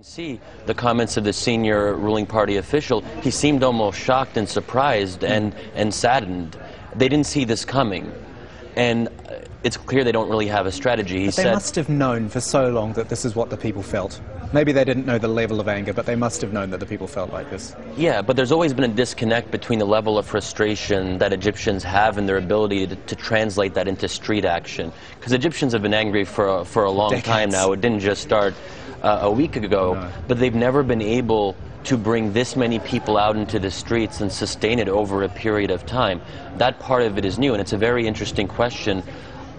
See the comments of the senior ruling party official. He seemed almost shocked and surprised and saddened. They didn't see this coming, and it's clear they don't really have a strategy. They must have known for so long that this is what the people felt. Maybe they didn't know the level of anger, but they must have known that the people felt like this. Yeah, but there's always been a disconnect between the level of frustration that Egyptians have and their ability to translate that into street action. Because Egyptians have been angry for a long time now. It didn't just start a week ago, but they've never been able to bring this many people out into the streets and sustain it over a period of time. That part of it is new, and it's a very interesting question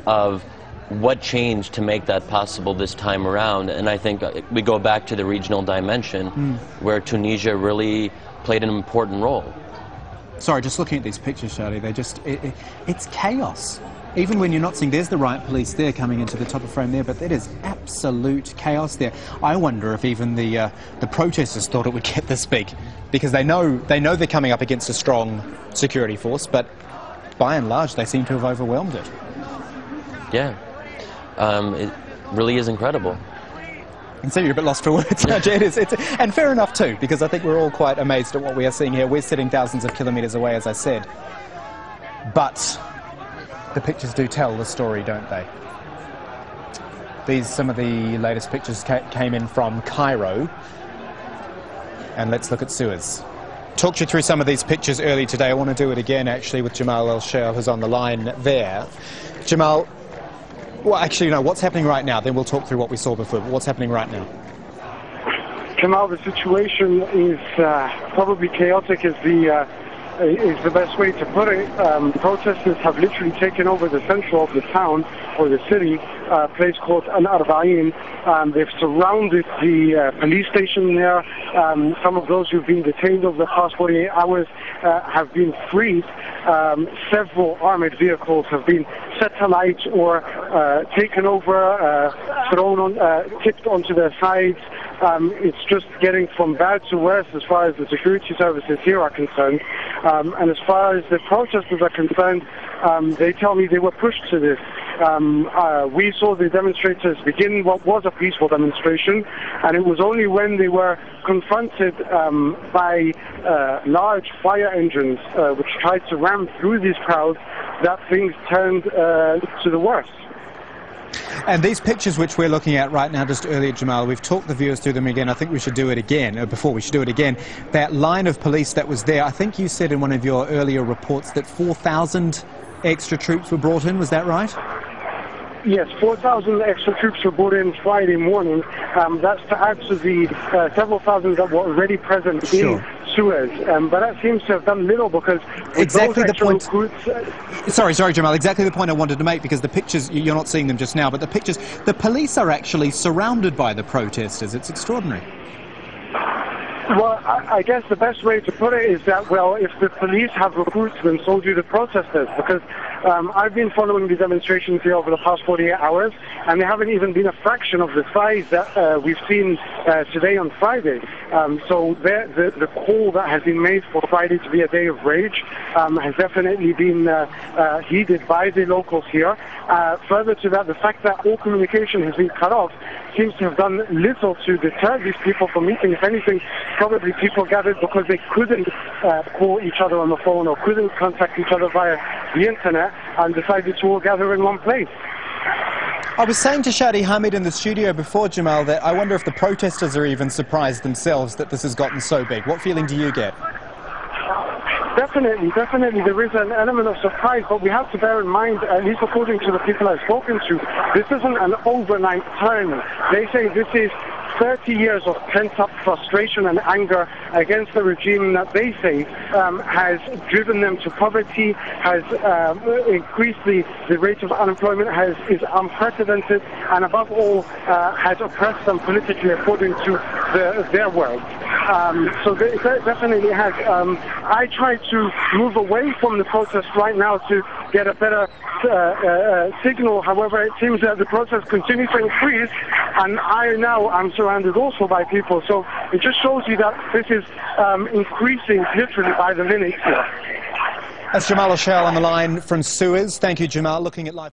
of what changed to make that possible this time around. And I think we go back to the regional dimension where Tunisia really played an important role. Sorry, just looking at these pictures, Shadi, it's chaos. Even when you're not seeing, there's the riot police there coming into the top of frame there, but it is absolute chaos there. I wonder if even the protesters thought it would get this big, because they know they're coming up against a strong security force, but by and large they seem to have overwhelmed it. Yeah, it really is incredible. And so you're a bit lost for words. And fair enough too, because I think we're all quite amazed at what we are seeing here. We're sitting thousands of kilometres away, as I said, but the pictures do tell the story, don't they? Some of the latest pictures came in from Cairo. And let's look at Suez. Talked you through some of these pictures early today. I want to do it again, actually, with Jamal El-Sheikh, who's on the line there. Jamal, well, actually, no, what's happening right now? Then we'll talk through what we saw before. But what's happening right now? Jamal, the situation is probably chaotic, is the best way to put it. Protesters have literally taken over the center of the town, or the city, a place called Al Arba'in. They've surrounded the police station there. Some of those who've been detained over the past 48 hours have been freed. Several armored vehicles have been set alight or taken over, thrown on, tipped onto their sides. It's just getting from bad to worse as far as the security services here are concerned. And as far as the protesters are concerned, they tell me they were pushed to this. We saw the demonstrators begin what was a peaceful demonstration, and it was only when they were confronted by large fire engines which tried to ram through these crowds that things turned to the worst. And these pictures which we're looking at right now, just earlier, Jamal, we've talked the viewers through them again. I think we should do it again, before we should do it again. That line of police that was there, I think you said in one of your earlier reports that 4,000 extra troops were brought in, was that right? Yes, 4,000 extra troops were brought in Friday morning. That's to add to the several thousand that were already present in Suez. But that seems to have done little, because exactly the point. Sorry, Jamal. Exactly the point I wanted to make, because the pictures, you're not seeing them just now, but the pictures, the police are actually surrounded by the protesters. It's extraordinary. Well, I guess the best way to put it is that, well, if the police have recruits, then so do the protesters, because I've been following the demonstrations here over the past 48 hours, and they haven't even been a fraction of the size that we've seen today on Friday. So the call that has been made for Friday to be a day of rage has definitely been heeded by the locals here. Further to that, the fact that all communication has been cut off seems to have done little to deter these people from meeting. If anything, probably people gathered because they couldn't call each other on the phone or couldn't contact each other via the internet, and decided to all gather in one place. I was saying to Shadi Hamid in the studio before, Jamal, that I wonder if the protesters are even surprised themselves that this has gotten so big. What feeling do you get? Definitely, there is an element of surprise, but we have to bear in mind, at least according to the people I've spoken to, this isn't an overnight turn. They say this is 30 years of pent-up frustration and anger against the regime that they say has driven them to poverty, has increased the rate of unemployment, is unprecedented, and above all has oppressed them politically according to their words. So it definitely has. I try to move away from the protest right now to get a better signal. However, it seems that the protest continues to increase, and I'm surrounded also by people. So it just shows you that this is increasing literally by the minute here. That's Jamal El-Sheikh on the line from Suez. Thank you, Jamal. Looking at live.